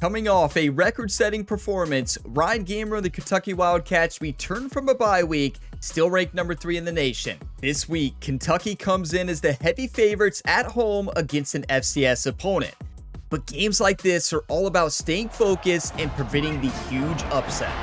Coming off a record-setting performance, Rhett Gamer and the Kentucky Wildcats return from a bye week, still ranked number 3 in the nation. This week, Kentucky comes in as the heavy favorites at home against an FCS opponent. But games like this are all about staying focused and preventing the huge upset.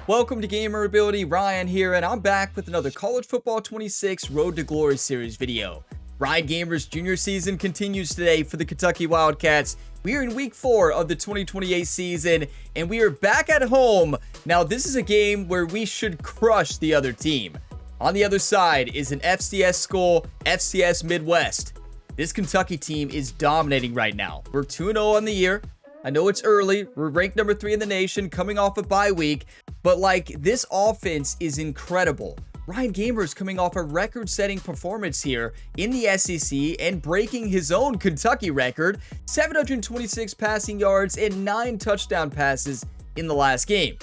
Welcome to Gamer Ability, Ryan here, and I'm back with another College Football 26 Road to Glory series video. Rhett Gamer's junior season continues today for the Kentucky Wildcats. We are in week 4 of the 2028 season, and we are back at home. Now, this is a game where we should crush the other team. On the other side is an FCS school, FCS Midwest. This Kentucky team is dominating right now. We're 2-0 on the year. I know it's early. We're ranked number 3 in the nation, coming off a bye week, but this offense is incredible. Rhett Gamer is coming off a record-setting performance here in the SEC and breaking his own Kentucky record, 726 passing yards and 9 touchdown passes in the last game.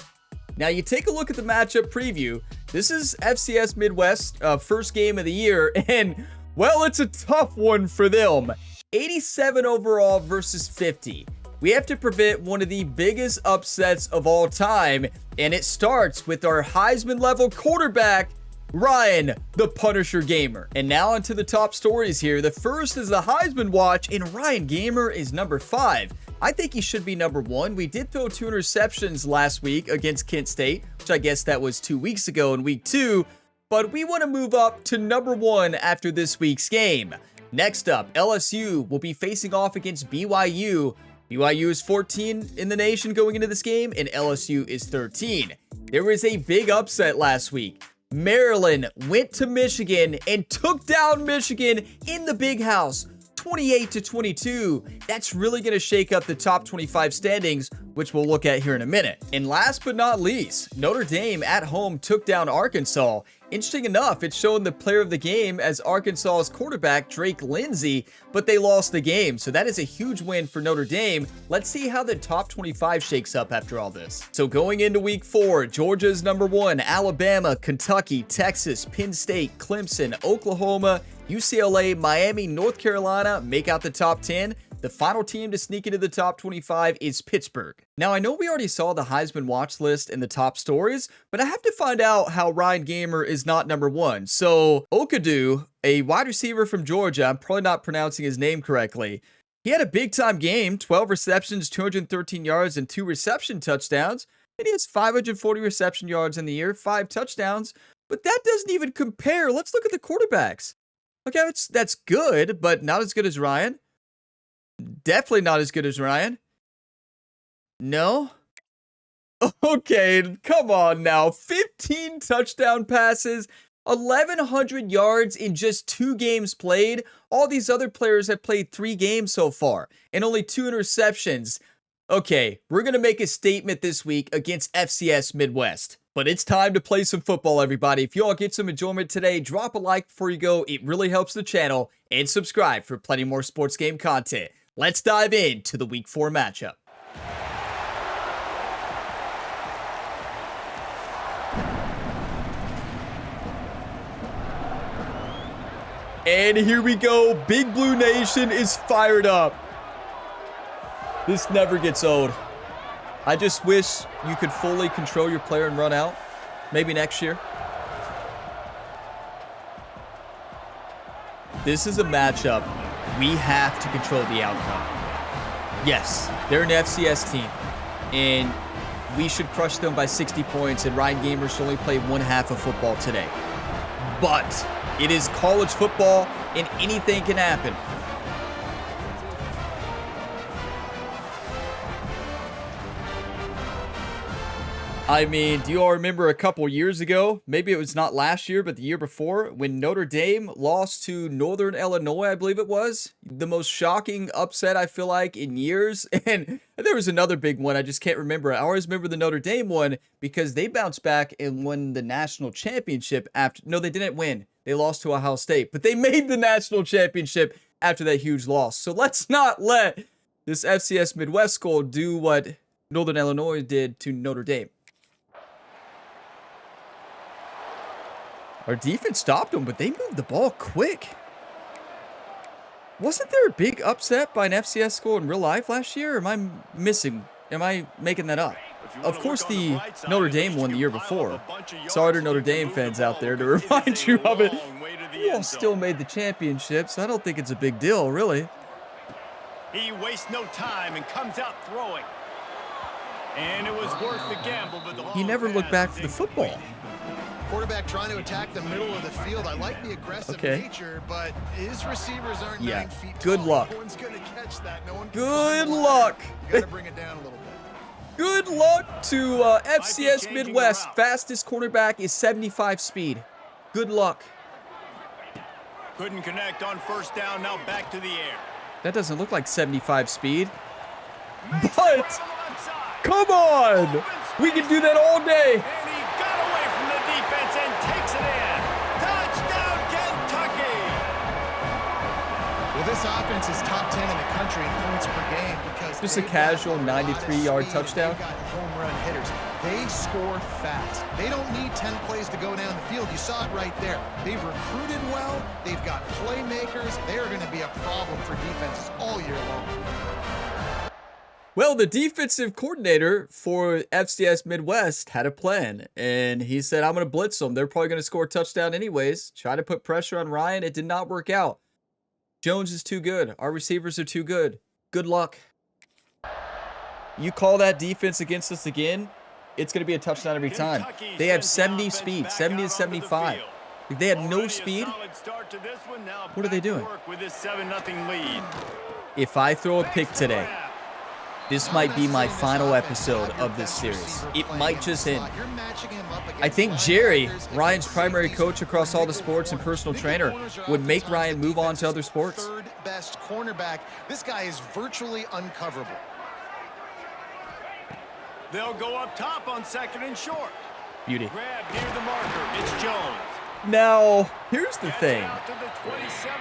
Now, you take a look at the matchup preview. This is FCS Midwest, first game of the year, and, well, it's a tough one for them. 87 overall versus 50. We have to prevent one of the biggest upsets of all time, and it starts with our Heisman-level quarterback, Ryan, the Punisher Gamer. And now onto the top stories here. The first is the Heisman watch, and Rhett Gamer is number 5. I think he should be number 1. We did throw 2 interceptions last week against Kent State, which I guess that was 2 weeks ago in week 2, but we want to move up to number 1 after this week's game. Next up, LSU will be facing off against BYU. BYU is 14 in the nation going into this game, and LSU is 13. There was a big upset last week. Maryland went to Michigan and took down Michigan in the Big House, 28-22. That's really going to shake up the top 25 standings, which we'll look at here in a minute. And last but not least, Notre Dame at home took down Arkansas. Interesting enough, it's shown the player of the game as Arkansas's quarterback, Drake Lindsey, but they lost the game. So that is a huge win for Notre Dame. Let's see how the top 25 shakes up after all this. So going into week 4, Georgia's number 1, Alabama, Kentucky, Texas, Penn State, Clemson, Oklahoma, UCLA, Miami, North Carolina make out the top 10. The final team to sneak into the top 25 is Pittsburgh. Now, I know we already saw the Heisman watch list in the top stories, but I have to find out how Rhett Gamer is not number 1. So, Okadu, a wide receiver from Georgia, I'm probably not pronouncing his name correctly. He had a big-time game, 12 receptions, 213 yards, and 2 reception touchdowns. And he has 540 reception yards in the year, 5 touchdowns. But that doesn't even compare. Let's look at the quarterbacks. Okay, that's good, but not as good as Ryan. Definitely not as good as Ryan. No? Okay, come on now. 15 touchdown passes, 1,100 yards in just 2 games played. All these other players have played 3 games so far, and only 2 interceptions. Okay, we're going to make a statement this week against FCS Midwest. But it's time to play some football, everybody. If you all get some enjoyment today, drop a like before you go. It really helps the channel. And subscribe for plenty more sports game content. Let's dive into the week 4 matchup. And here we go. Big Blue Nation is fired up. This never gets old. I just wish you could fully control your player and run out. Maybe next year. This is a matchup we have to control the outcome. Yes, they're an FCS team, and we should crush them by 60 points, and Rhett Gamer should only play 1/2 of football today. But it is college football, and anything can happen. I mean, do you all remember a couple years ago, maybe it was not last year, but the year before, when Notre Dame lost to Northern Illinois, I believe it was? The most shocking upset, I feel like, in years. And there was another big one, I just can't remember. I always remember the Notre Dame one because they bounced back and won the national championship after... No, they didn't win. They lost to Ohio State, but they made the national championship after that huge loss. So let's not let this FCS Midwest school do what Northern Illinois did to Notre Dame. Our defense stopped them, but they moved the ball quick. Wasn't there a big upset by an FCS school in real life last year? Or am I am I making that up? Of course, the Notre Dame won the year before. Sorry to Notre Dame fans out there to remind you of it. You all still made the championship, so I don't think it's a big deal, really. He wastes no time and comes out throwing. And it was worth the gamble, but he never looked back for the football. Quarterback trying to attack the middle of the field. I like the aggressive nature, but his receivers aren't 9 feet tall. Good luck. No one's gonna catch that. No one. Good luck. You gotta bring it down a little bit. Good luck to FCS Midwest. Fastest cornerback is 75 speed. Good luck. Couldn't connect on first down. Now back to the air. That doesn't look like 75 speed. But come on, we can do that all day. And he got away from the defense and takes it in. Touchdown, Kentucky! Well, this offense is top 10 in the country in points per game because just a casual 93-yard touchdown. They've got home run hitters. They score fast. They don't need 10 plays to go down the field. You saw it right there. They've recruited well. They've got playmakers. They are going to be a problem for defenses all year long. Well, the defensive coordinator for FCS Midwest had a plan, and he said, I'm going to blitz them. They're probably going to score a touchdown anyways. Try to put pressure on Ryan. It did not work out. Jones is too good. Our receivers are too good. Good luck. You call that defense against us again, it's going to be a touchdown every time. They have 70 speed, 70 to 75. If they have no speed, what are they doing? If I throw a pick today, this might be my final episode of this series. It might just end. I think Jerry, Ryan's primary coach across all the sports and personal trainer, would make Ryan move on to other sports. Third best cornerback. This guy is virtually uncoverable. They'll go up top on second and short. Beauty. Grab near the marker. It's Jones. Now, here's the thing.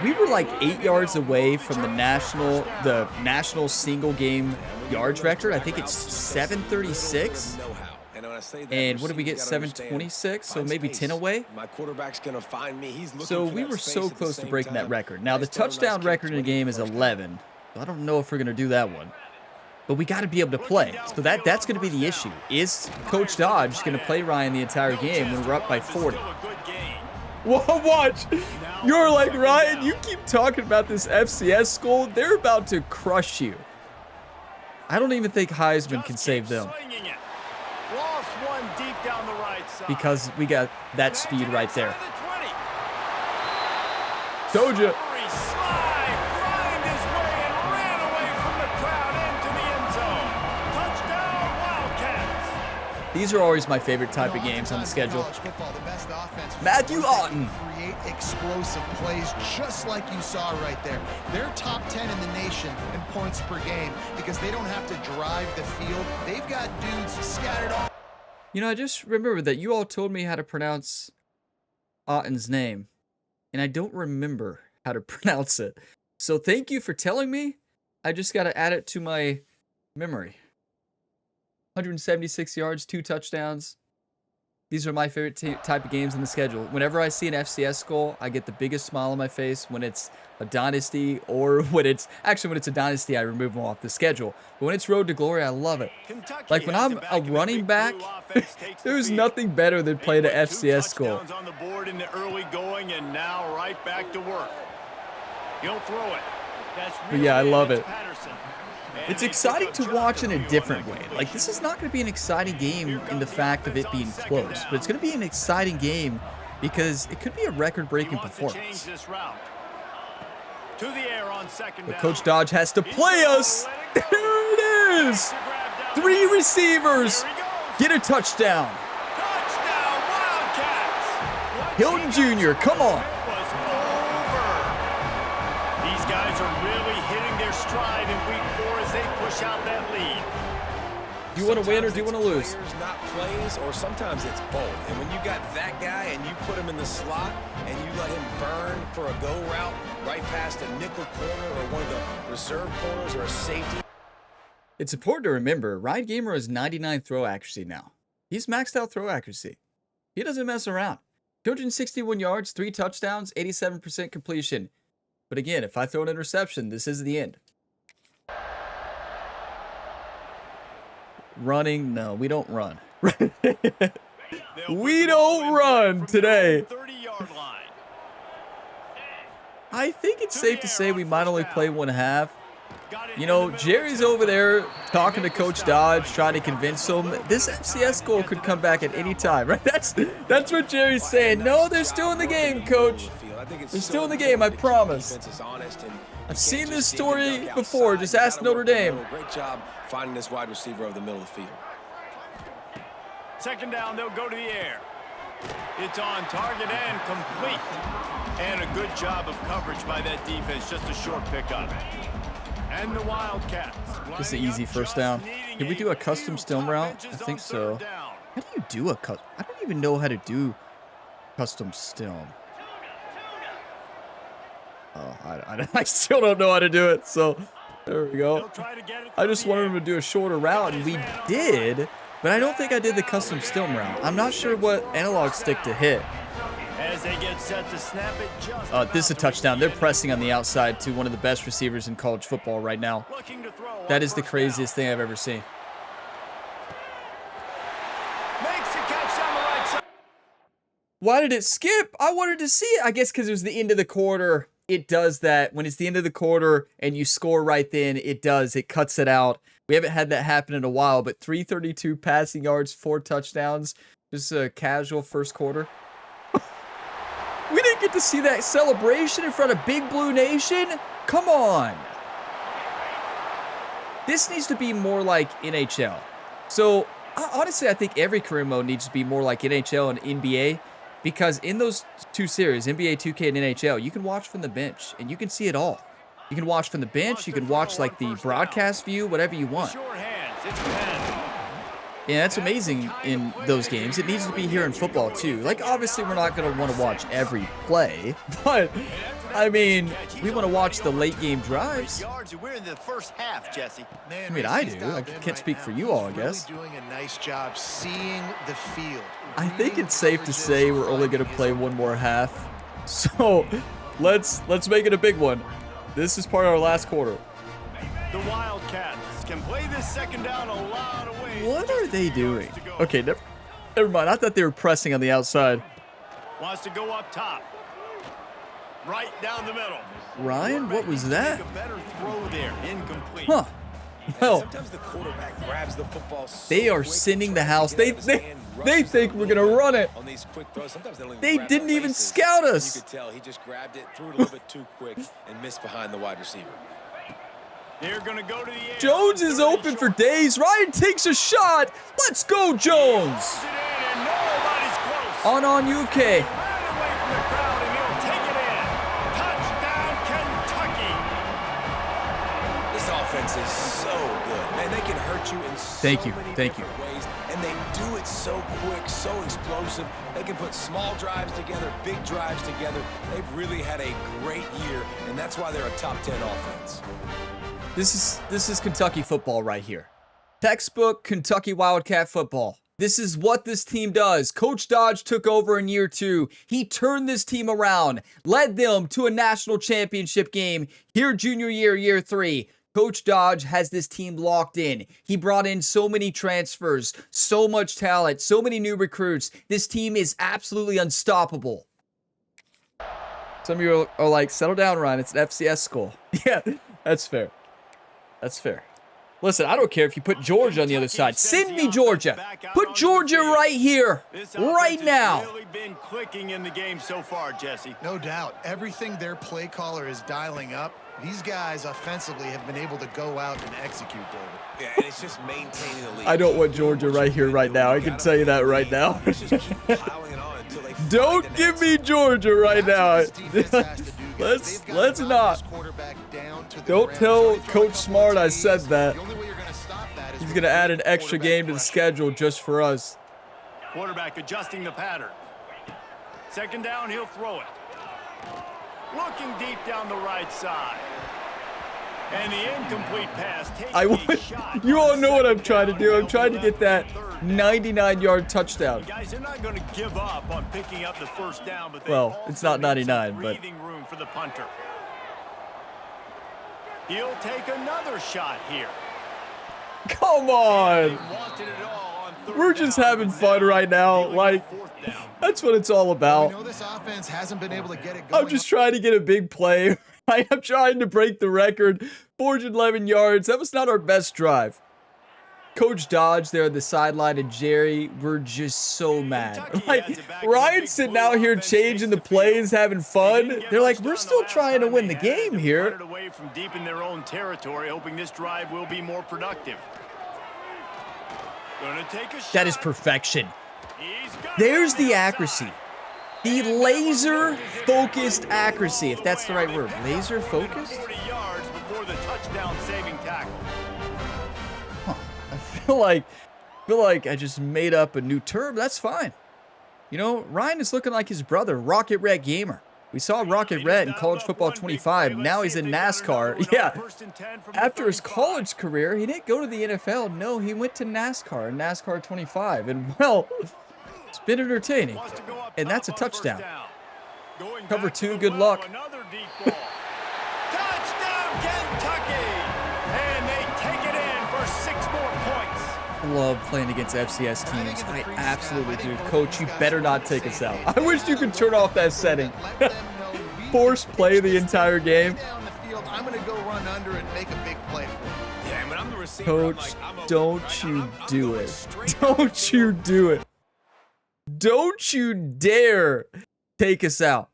We were like 8 yards away from the national single game yards record. I think it's 736. And what did we get? 726? So maybe 10 away. So we were so close to breaking that record. Now the touchdown record in the game is 11. I don't know if we're going to do that one. But we got to be able to play. So that's going to be the issue. Is Coach Dodge going to play Ryan the entire game when we're up by 40? Whoa, watch. You're like, Ryan, you keep talking about this FCS school. They're about to crush you. I don't even think Heisman can save them. Because we got that speed right there. Told you. These are always my favorite type of games on the schedule. Matthew Otten. Create explosive plays just like you saw right there. They're top 10 in the nation in points per game because they don't have to drive the field. They've got dudes scattered all. You know, I just remembered that you all told me how to pronounce Otten's name, and I don't remember how to pronounce it. So thank you for telling me. I just got to add it to my memory. 176 yards, 2 touchdowns. These are my favorite type of games in the schedule. Whenever I see an FCS goal, I get the biggest smile on my face. When it's a dynasty, or when it's a dynasty, I remove them off the schedule. But when it's Road to Glory, I love it. Like when I'm a running back, there's nothing better than playing an FCS goal. On the board in the early going, and now right back to work. He'll throw it. But yeah, I love it. It's exciting to watch in a different way. Like, this is not going to be an exciting game in the fact of it being close, but it's going to be an exciting game because it could be a record-breaking performance. But Coach Dodge has to play us. There it is. 3 receivers. Get a touchdown. Hilton Jr., come on. These guys are really hitting their stride in week 4 as they push out that lead. Do you want to win or do you want to lose? Players, not plays, or sometimes it's both. And when you got that guy and you put him in the slot and you let him burn for a go route right past a nickel corner or one of the reserve corners or a safety. It's important to remember, Rhett Gamer has 99 throw accuracy now. He's maxed out throw accuracy. He doesn't mess around. 261 yards, 3 touchdowns, 87% completion. But again, if I throw an interception, this is the end. Running, no, we don't run. We don't run today. I think it's safe to say we might only play one half. You know, Jerry's over there talking to Coach Dodge, trying to convince him this FCS goal could come back at any time, right? That's what Jerry's saying. No, they're still in the game, Coach. They're still in the game, I promise. I've seen this story before. Just ask Notre Dame. Great job finding this wide receiver over the middle of the field. Second down, they'll go to the air. It's on target and complete. And a good job of coverage by that defense. Just a short pickup. And the Wildcats. Just an easy first down. Can we do a custom stem route? I think so. How do you do a custom? I don't even know how to do custom stem. Oh, I still don't know how to do it. So there we go. I just wanted him to do a shorter route, and we did. But I don't think I did the custom stem route. I'm not sure what analog stick to hit. As they get set to snap it just this is a touchdown. They're pressing on the outside to one of the best receivers in college football right now. That is the craziest thing I've ever seen. Makes a catch down the right side. Why did it skip? I wanted to see it. I guess because it was the end of the quarter. It does that. When it's the end of the quarter and you score right then, it does. It cuts it out. We haven't had that happen in a while, but 332 passing yards, 4 touchdowns. Just a casual first quarter. We didn't get to see that celebration in front of Big Blue Nation. Come on. This needs to be more like NHL. So, honestly, I think every career mode needs to be more like NHL and NBA. Because in those two series, NBA 2K and NHL, you can watch from the bench. And you can see it all. You can watch from the bench. You can watch like the broadcast view, whatever you want. Yeah, that's amazing in those games. It needs to be here in football, too. Like, obviously, we're not going to want to watch every play. But, I mean, we want to watch the late-game drives. I mean, I do. I can't speak for you all, I guess. Doing a nice job seeing the field. I think it's safe to say we're only going to play one more half. So, let's make it a big one. This is part of our last quarter. The Wildcats can play this second down a lot of ways. What are they doing? Okay, never mind. I thought they were pressing on the outside. Wants to go up top. Right down the middle. Ryan, what was that? A better throw there. Incomplete. Huh. Well, sometimes the quarterback grabs the football so they are sending the house. They think we're going to run it. On these quick throws, sometimes they didn't even scout us. You could tell he just grabbed it, threw it a little bit too quick, and missed behind the wide receiver. They're going to go to the air. Jones is open for days. Ryan takes a shot. Let's go, Jones. On UK. Offense is so good, man. They can hurt you in so many different ways, and they do it so quick, so explosive. They can put small drives together, big drives together. They've really had a great year, and that's why they're a top 10 offense. This is Kentucky football right here. Textbook Kentucky Wildcat football. This is what this team does. Coach Dodge took over in year 2. He turned this team around, led them to a national championship game here junior year, year 3. Coach Dodge has this team locked in. He brought in so many transfers, so much talent, so many new recruits. This team is absolutely unstoppable. Some of you are like, settle down, Ryan. It's an FCS school. Yeah, that's fair. That's fair. Listen, I don't care if you put Georgia on the other side. Send me Georgia. Put Georgia right here, right now. Really been clicking in the game so far, Jesse. No doubt. Everything their play caller is dialing up, these guys offensively have been able to go out and execute, David. Yeah, and it's just maintaining the lead. I don't want Georgia right here, right now. I can tell you that right now. Don't give me Georgia right now. Let's not. Don't tell Coach Smart I said that. He's going to add an extra game to the schedule just for us. Quarterback adjusting the pattern. Second down, he'll throw it. Looking deep down the right side. And the incomplete pass takes you all know what I'm trying to do. I'm trying to get that 99-yard touchdown. Guys, they're not going to give up on picking up the first down, but well, it's not 99, but breathing room for the punter. He'll take another shot here. Come on. We're just having fun right now. Like, that's what it's all about. We know this offense hasn't been able to get it going. I'm just trying to get a big play. I am trying to break the record. 411 yards. That was not our best drive. Coach Dodge there on the sideline and Jerry were just so mad. Like, Ryan's sitting out here changing the plays, having fun. They're like, we're still trying to win the game here. Away from deep in their own territory, hoping this drive will be more productive. Gonna take a shot. That is perfection. There's the accuracy. The laser-focused accuracy, if that's the right word. Laser-focused? 40 yards before the touchdown-saving tackle. I feel like I just made up a new term. That's fine. You know, Ryan is looking like his brother, Rhett Gamer. We saw Rocket Rhett in College Football 25. Now he's in NASCAR. Yeah. After his college career, he didn't go to the NFL. No, he went to NASCAR in NASCAR 25. And, well, it's been entertaining. And that's a touchdown. Cover 2, good luck. Touchdown, Kentucky! And they take it in for 6 more points. I love playing against FCS teams. I absolutely do. Coach, you better not take us out. I wish you could turn off that setting. Force play the entire game. I'm going to go run under and make a big play for you. Yeah, but I'm the receiver. Coach, don't you do it. Don't you do it. Don't you dare take us out.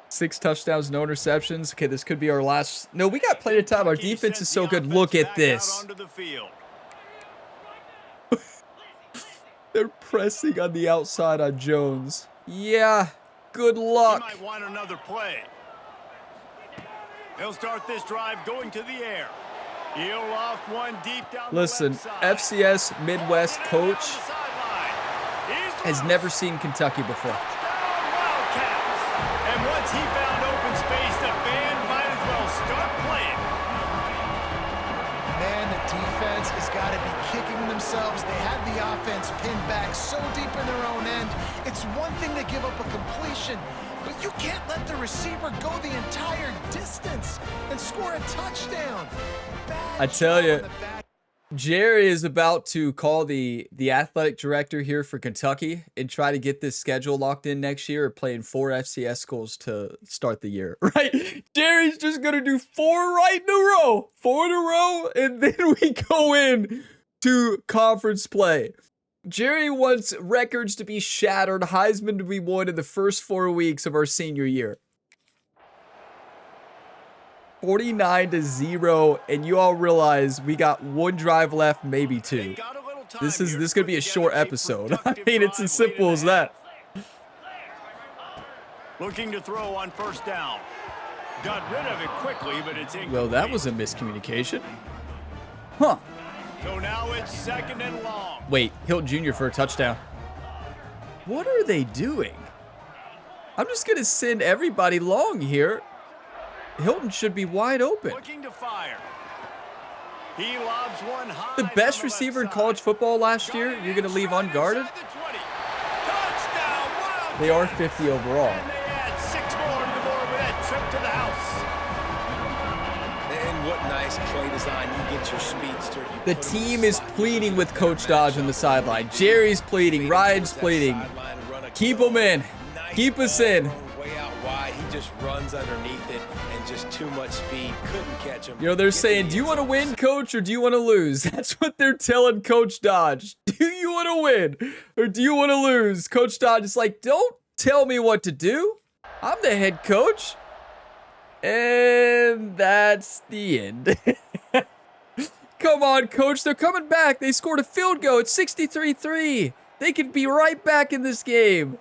6 touchdowns, no interceptions. Okay, this could be our last. No, we got plenty of time. Our defense is so good. Look at this. They're pressing on the outside on Jones. Yeah, good luck. He might want another play. He'll start this drive going to the air. He'll loft one deep down Listen, the left side. FCS Midwest coach has never seen Kentucky before. And once he found open space, the band might as well start playing. Man, the defense has got to be kicking themselves. They had the offense pinned back so deep in their own end. It's one thing to give up a completion, but you can't let the receiver go the entire distance and score a touchdown. I tell you, Jerry is about to call the athletic director here for Kentucky and try to get this schedule locked in next year, playing 4 FCS schools to start the year, right? Jerry's just going to do 4 right in a row, 4 in a row, and then we go in to conference play. Jerry wants records to be shattered, Heisman to be won in the first 4 weeks of our senior year. 49-0, and you all realize we got 1 drive left, maybe 2. This could be a short episode. I mean, it's as simple as that. Looking to throw on first down. Got rid of it quickly, but it's incomplete. Well, that was a miscommunication. Huh. So now it's 2nd and long. Wait, Hilton Jr. for a touchdown. What are they doing? I'm just going to send everybody long here. Hilton should be wide open. Looking to fire. He lobs one high. The best receiver in college football last year, you're going to leave unguarded? They are 50 overall. And they add 6 more to the board with that trip to the house. And what nice play design. You get your speedster. The team is pleading with Coach Dodge on the sideline. Jerry's pleading. Ryan's pleading. Keep them in. Keep us in. Way out wide. He just runs underneath it. Just too much speed, couldn't catch him. You know, they're saying, do you want to win, coach, or do you want to lose? That's what they're telling Coach Dodge. Do you want to win, or do you want to lose? Coach Dodge is like, don't tell me what to do. I'm the head coach. And that's the end. Come on, coach. They're coming back. They scored a field goal. It's 63-3. They could be right back in this game.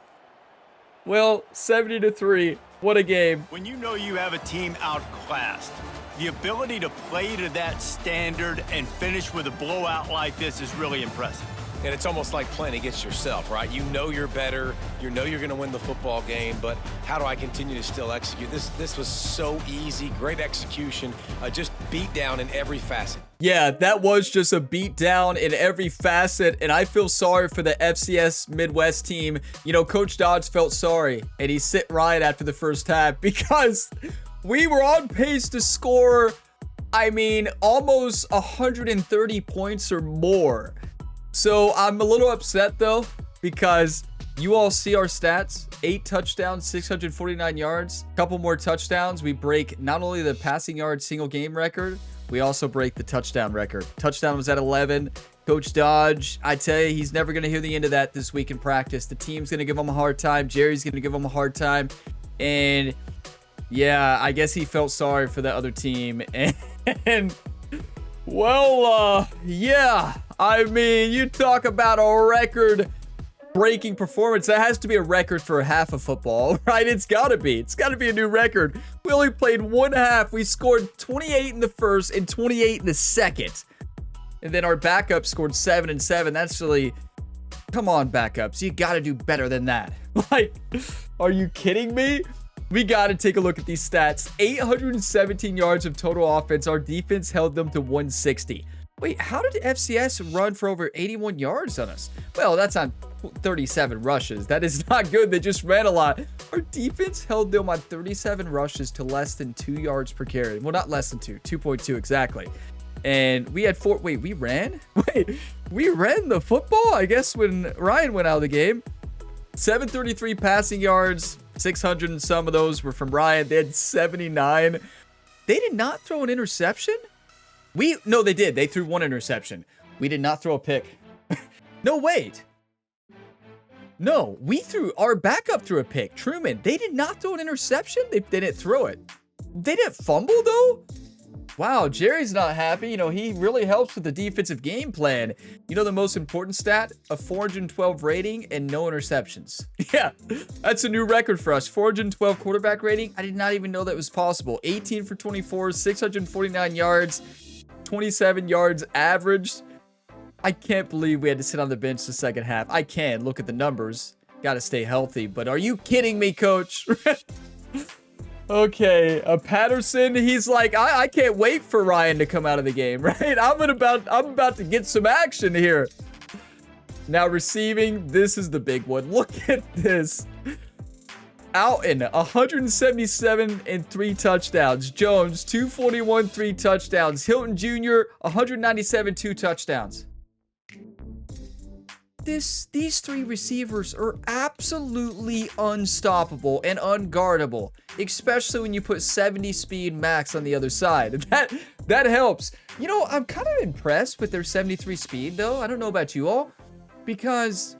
Well, 70-3. What a game. When you know you have a team outclassed, the ability to play to that standard and finish with a blowout like this is really impressive. And it's almost like playing against yourself, right? You know you're better. You know you're going to win the football game, but how do I continue to still execute? This was so easy. Great execution. Just beat down in every facet. Yeah, that was just a beat down in every facet, and I feel sorry for the FCS Midwest team. You know, Coach Dodge felt sorry, and he sit Ryan after the first half because we were on pace to score, I mean, almost 130 points or more. So I'm a little upset though, because you all see our stats: 8 touchdowns, 649 yards, couple more touchdowns. We break not only the passing yard single game record, we also break the touchdown record. Touchdown was at 11. Coach Dodge, I tell you, he's never going to hear the end of that this week in practice. The team's going to give him a hard time. Jerry's going to give him a hard time. And yeah, I guess he felt sorry for the other team. And well, yeah, I mean, you talk about a record-breaking performance. That has to be a record for a half of football, right? It's got to be. It's got to be a new record. We only played one half. We scored 28 in the first and 28 in the second. And then our backup scored 7 and 7. That's really, come on, backups. You got to do better than that. Like, are you kidding me? We got to take a look at these stats. 817 yards of total offense. Our defense held them to 160. Wait, how did FCS run for over 81 yards on us? Well, that's on 37 rushes. That is not good. They just ran a lot. Our defense held them on 37 rushes to less than 2 yards per carry. Well, not less than 2.2 exactly. And we had 4. Wait, we ran? Wait, we ran the football? I guess when Ryan went out of the game. 733 passing yards. 600 and some of those were from Ryan. They had 79. They did not throw an interception? No, they did. They threw 1 interception. We did not throw a pick. No, wait. No, our backup threw a pick. Truman, they did not throw an interception? They didn't throw it. They didn't fumble, though? Wow, Jerry's not happy. You know, he really helps with the defensive game plan. You know the most important stat? A 412 rating and no interceptions. Yeah, that's a new record for us. 412 quarterback rating. I did not even know that was possible. 18 for 24, 649 yards, 27 yards averaged. I can't believe we had to sit on the bench the second half. I can. Look at the numbers. Got to stay healthy. But are you kidding me, coach? Okay, Patterson, he's like, I can't wait for Ryan to come out of the game, right? I'm about to get some action here. Now receiving, this is the big one. Look at this. Alton, 177 and 3 touchdowns. Jones, 241, 3 touchdowns. Hilton Jr., 197, 2 touchdowns. These 3 receivers are absolutely unstoppable and unguardable, especially when you put 70 speed max on the other side. That helps. You know, I'm kind of impressed with their 73 speed, though. I don't know about you all, because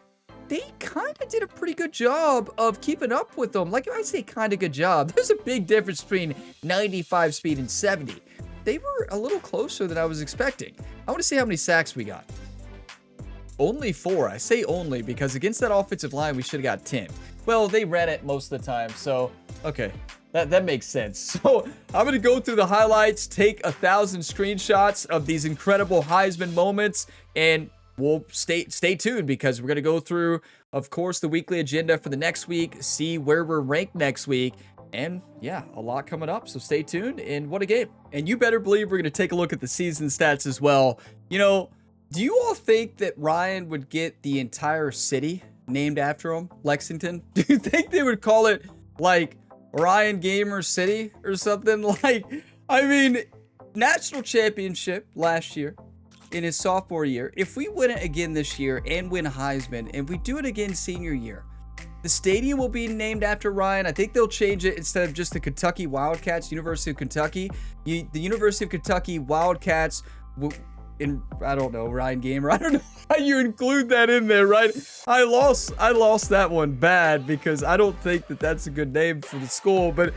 they kind of did a pretty good job of keeping up with them. Like, I say kind of good job. There's a big difference between 95 speed and 70. They were a little closer than I was expecting. I want to see how many sacks we got. Only 4. I say only because against that offensive line, we should have got 10. Well, they ran it most of the time, so okay. That makes sense. So I'm going to go through the highlights, take 1,000 screenshots of these incredible Heisman moments, and we'll stay tuned because we're going to go through, of course, the weekly agenda for the next week, see where we're ranked next week, and yeah, a lot coming up. So stay tuned, and what a game. And you better believe we're going to take a look at the season stats as well. You know, do you all think that Ryan would get the entire city named after him, Lexington? Do you think they would call it like Ryan Gamer City or something? Like, I mean, national championship last year in his sophomore year. If we win it again this year and win Heisman, and we do it again senior year, the stadium will be named after Ryan. I think they'll change it instead of just the Kentucky Wildcats, University of Kentucky. The University of Kentucky Wildcats will, I don't know, Ryan Gamer. I don't know how you include that in there, right? I lost that one bad because I don't think that that's a good name for the school. But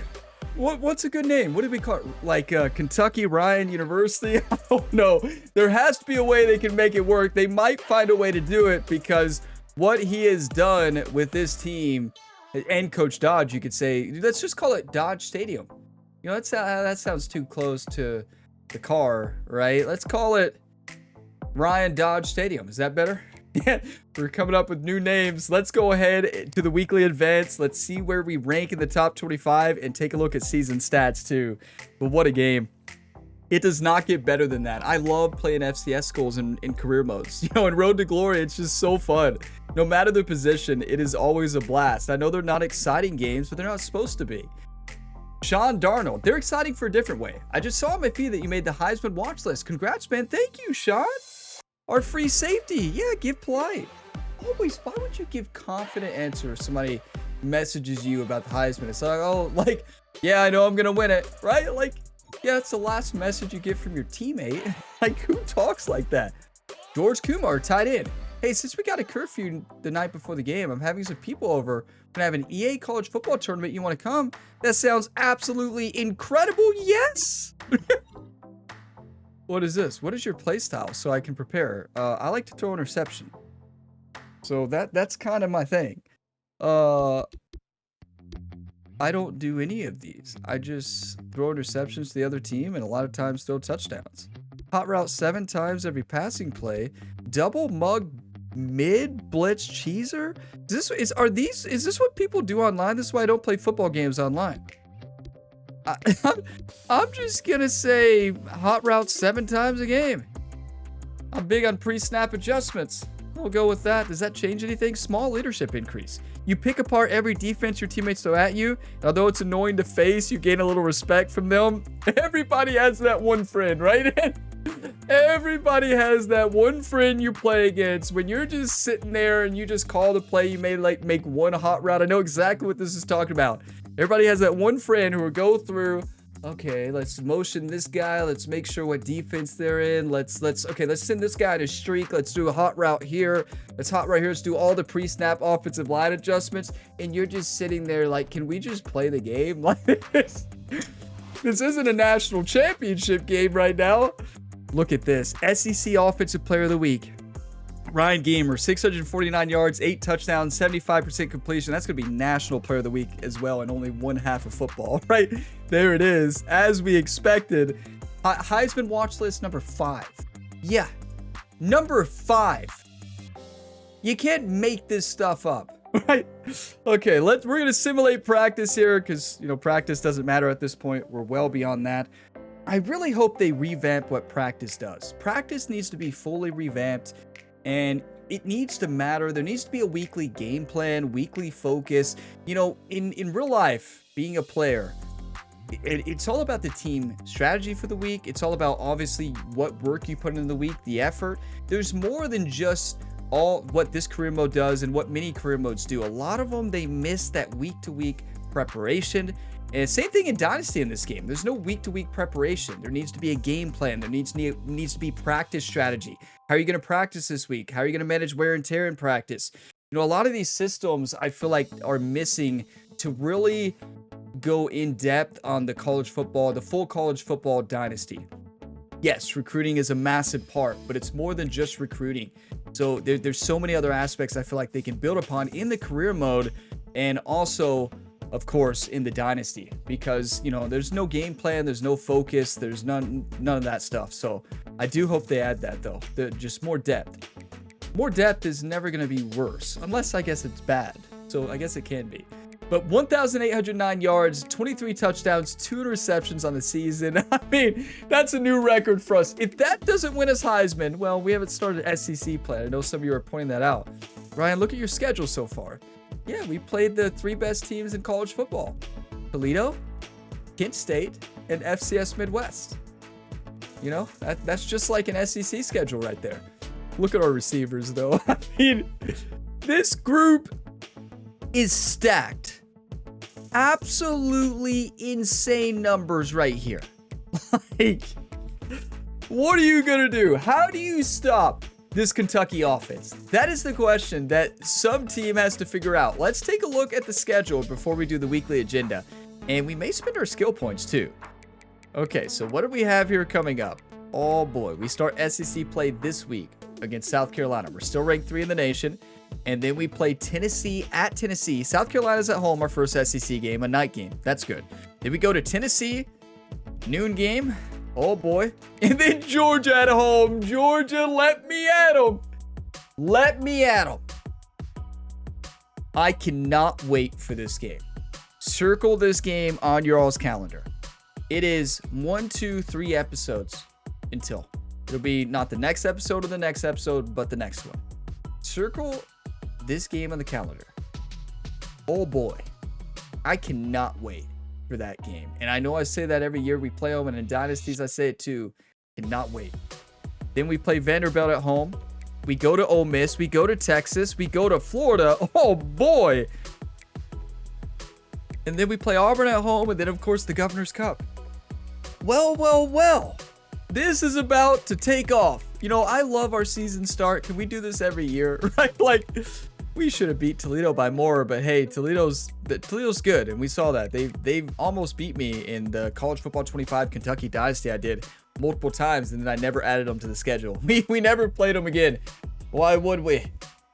what's a good name? What did we call it? Like Kentucky Ryan University? I don't know. There has to be a way they can make it work. They might find a way to do it because what he has done with this team and Coach Dodge, you could say, let's just call it Dodge Stadium. You know, that sounds too close to the car, right? Let's call it Ryan Dodge Stadium. Is that better? Yeah, we're coming up with new names. Let's go ahead to the weekly advance. Let's see where we rank in the top 25 and take a look at season stats too. But what a game. It does not get better than that. I love playing FCS schools in career modes. You know, in Road to Glory, it's just so fun. No matter the position, it is always a blast. I know they're not exciting games, but they're not supposed to be. Sean Darnold. They're exciting for a different way. I just saw on my feed that you made the Heisman watch list. Congrats, man. Thank you, Sean. Our free safety. Yeah, give polite. Always, why would you give confident answer if somebody messages you about the Heisman? It's like, oh, like, yeah, I know I'm going to win it, right? Like, yeah, it's the last message you get from your teammate. Like, who talks like that? George Kumar, tight end. Hey, since we got a curfew the night before the game, I'm having some people over. We're going to have an EA college football tournament. You want to come? That sounds absolutely incredible. Yes. What is this? What is your play style so I can prepare? I like to throw interception. So that's kind of my thing. I don't do any of these. I just throw interceptions to the other team and a lot of times throw touchdowns. Hot route 7 times every passing play. Double mug mid blitz cheeser. Is this what people do online? This is why I don't play football games online. I'm just gonna say hot route 7 times a game. I'm big on pre-snap adjustments. We'll go with that. Does that change anything? Small leadership increase. You pick apart every defense your teammates throw at you. Although it's annoying to face, you gain a little respect from them. Everybody has that one friend, right? Everybody has that one friend you play against when you're just sitting there and you just call the play. You may like make one hot route. I know exactly what this is talking about. Everybody has that one friend who will go through. Okay, let's motion this guy. Let's make sure what defense they're in. Let's send this guy to streak. Let's do a hot route here. Let's hot right here. Let's do all the pre-snap offensive line adjustments. And you're just sitting there like, can we just play the game like this? This isn't a national championship game right now. Look at this. SEC Offensive Player of the Week. Rhett Gamer, 649 yards, 8 touchdowns, 75% completion. That's going to be National Player of the Week as well, and only one half of football, right? There it is, as we expected. Heisman watch list number 5. Yeah, number 5. You can't make this stuff up, right? Okay, we're going to simulate practice here because, practice doesn't matter at this point. We're well beyond that. I really hope they revamp what practice does. Practice needs to be fully revamped. And it needs to matter. There needs to be a weekly game plan, weekly focus. In real life, being a player, it's all about the team strategy for the week. It's all about, obviously, what work you put in the week, the effort. There's more than just all what this career mode does and what many career modes do. A lot of them, they miss that week-to-week preparation. And same thing in Dynasty in this game. There's no week-to-week preparation. There needs to be a game plan. There needs to be practice strategy. How are you going to practice this week? How are you going to manage wear and tear in practice? A lot of these systems I feel like are missing to really go in depth on the full college football dynasty. Yes, recruiting is a massive part, but it's more than just recruiting. So there's so many other aspects I feel like they can build upon in the career mode and also, of course, in the dynasty, because there's no game plan, there's no focus, there's none of that stuff. So I do hope they add that though. Just more depth. More depth is never going to be worse, unless I guess it's bad. So I guess it can be. But 1,809 yards, 23 touchdowns, 2 interceptions on the season. I mean, that's a new record for us. If that doesn't win us Heisman, well, we haven't started SEC play. I know some of you are pointing that out. Ryan, look at your schedule so far. Yeah, we played the 3 best teams in college football. Toledo, Kent State, and FCS Midwest. That's just like an SEC schedule right there. Look at our receivers, though. I mean, this group is stacked. Absolutely insane numbers right here. Like, what are you going to do? How do you stop this Kentucky offense? That is the question that some team has to figure out. Let's take a look at the schedule before we do the weekly agenda. And we may spend our skill points too. Okay, so what do we have here coming up? Oh boy, we start SEC play this week against South Carolina. We're still ranked 3 in the nation. And then we play Tennessee at Tennessee. South Carolina's at home, our first SEC game, a night game. That's good. Then we go to Tennessee, noon game. Oh boy. And then Georgia at home. Georgia, let me at them. Let me at them. I cannot wait for this game. Circle this game on your all's calendar. It is 1, 2, 3 episodes until. It'll be not the next episode or the next episode, but the next one. Circle this game on the calendar. Oh boy. I cannot wait. for that game. And I know I say that every year we play them, and in Dynasties I say it too. Cannot wait. Then we play Vanderbilt at home. We go to Ole Miss. We go to Texas. We go to Florida. Oh, boy. And then we play Auburn at home. And then, of course, the Governor's Cup. Well, well, well. This is about to take off. You know, I love our season start. Can we do this every year? Right? Like, we should have beat Toledo by more. But, hey, Toledo's good. And we saw that. They've almost beat me in the College Football 25 Kentucky Dynasty I did multiple times, and then I never added them to the schedule. We never played them again. Why would we?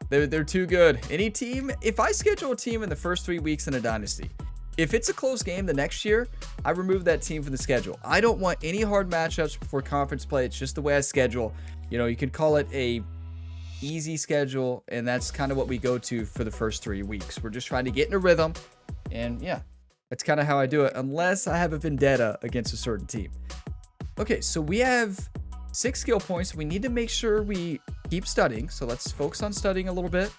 They're too good. Any team, if I schedule a team in the first 3 weeks in a dynasty, if it's a close game the next year, I remove that team from the schedule. I don't want any hard matchups before conference play. It's just the way I schedule. You know, you could call it a easy schedule, and that's kind of what we go to for the first 3 weeks. We're just trying to get in a rhythm, and yeah, that's kind of how I do it, unless I have a vendetta against a certain team. Okay, so we have 6 skill points. We need to make sure we keep studying. So let's focus on studying a little bit.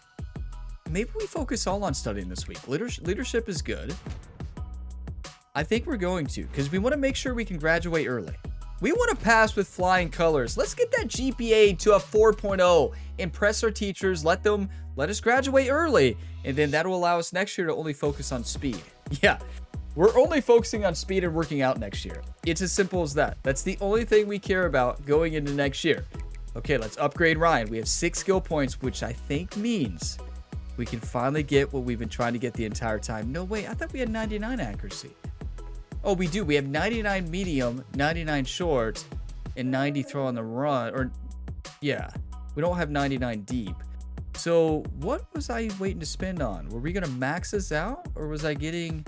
Maybe we focus all on studying this week. Leadership is good. I think we're going to, because we want to make sure we can graduate early. We want to pass with flying colors. Let's get that GPA to a 4.0. Impress our teachers. Let us graduate early. And then that'll allow us next year to only focus on speed. Yeah. We're only focusing on speed and working out next year. It's as simple as that. That's the only thing we care about going into next year. Okay, let's upgrade Ryan. We have 6 skill points, which I think means we can finally get what we've been trying to get the entire time. No, wait, I thought we had 99 accuracy. Oh, we do. We have 99 medium, 99 short, and 90 throw on the run. Or, yeah, we don't have 99 deep. So what was I waiting to spend on? Were we going to max this out, or was I getting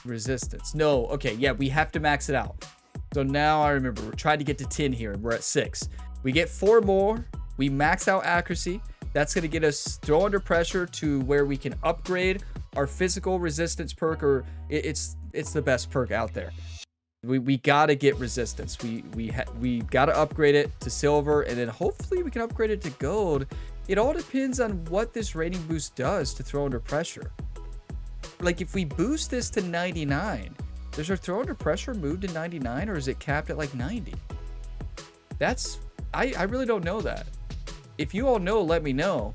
resistance? No. Okay, yeah, we have to max it out. So now I remember we're trying to get to 10 here, and we're at 6. We get 4 more. We max out accuracy. That's going to get us throw under pressure to where we can upgrade our physical resistance perk, or it's the best perk out there. We got to get resistance. We got to upgrade it to silver, and then hopefully we can upgrade it to gold. It all depends on what this rating boost does to throw under pressure. Like, if we boost this to 99, does our throw under pressure move to 99, or is it capped at like 90? I really don't know that. If you all know, let me know.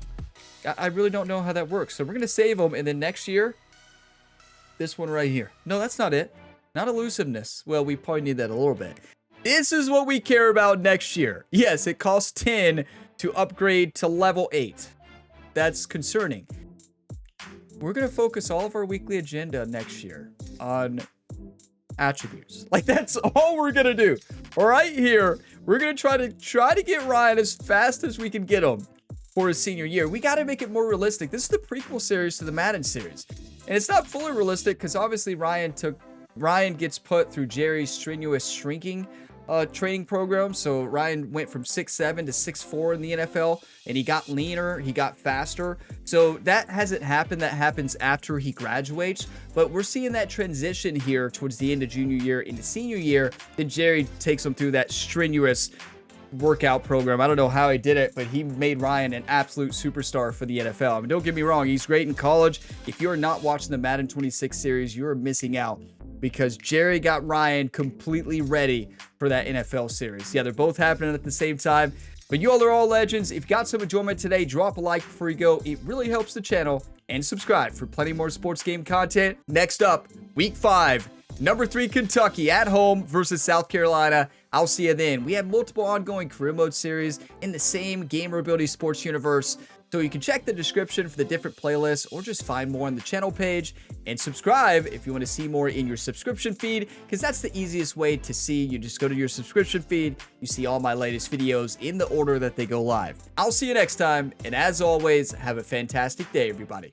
I really don't know how that works. So we're going to save them, and then next year, this one right here. No, that's not it. Not elusiveness. Well, we probably need that a little bit. This is what we care about next year. Yes, it costs 10 to upgrade to level 8. That's concerning. We're going to focus all of our weekly agenda next year on attributes. Like, that's all we're going to do. All right, here, we're going to try to get Ryan as fast as we can get him for his senior year. We got to make it more realistic. This is the prequel series to the Madden series. And it's not fully realistic because obviously Ryan gets put through Jerry's strenuous shrinking training program. So Ryan went from 6'7" to 6'4" in the NFL, and he got leaner, he got faster. So that hasn't happened. That happens after he graduates. But we're seeing that transition here towards the end of junior year into senior year. Then Jerry takes him through that strenuous workout program. I don't know how he did it, but he made Ryan an absolute superstar for the NFL. I mean, don't get me wrong, he's great in college. If you're not watching the Madden 26 series, you're missing out, because Jerry got Ryan completely ready for that NFL series. Yeah, they're both happening at the same time. But you all are all legends. If you got some enjoyment today, drop a like before you go. It really helps the channel. And subscribe for plenty more sports game content. Next up, week 5. Number 3 Kentucky at home versus South Carolina. I'll see you then. We have multiple ongoing career mode series in the same Gamer Ability Sports universe. So you can check the description for the different playlists, or just find more on the channel page, and subscribe if you want to see more in your subscription feed, because that's the easiest way to see. You just go to your subscription feed, you see all my latest videos in the order that they go live. I'll see you next time, and as always, have a fantastic day, everybody.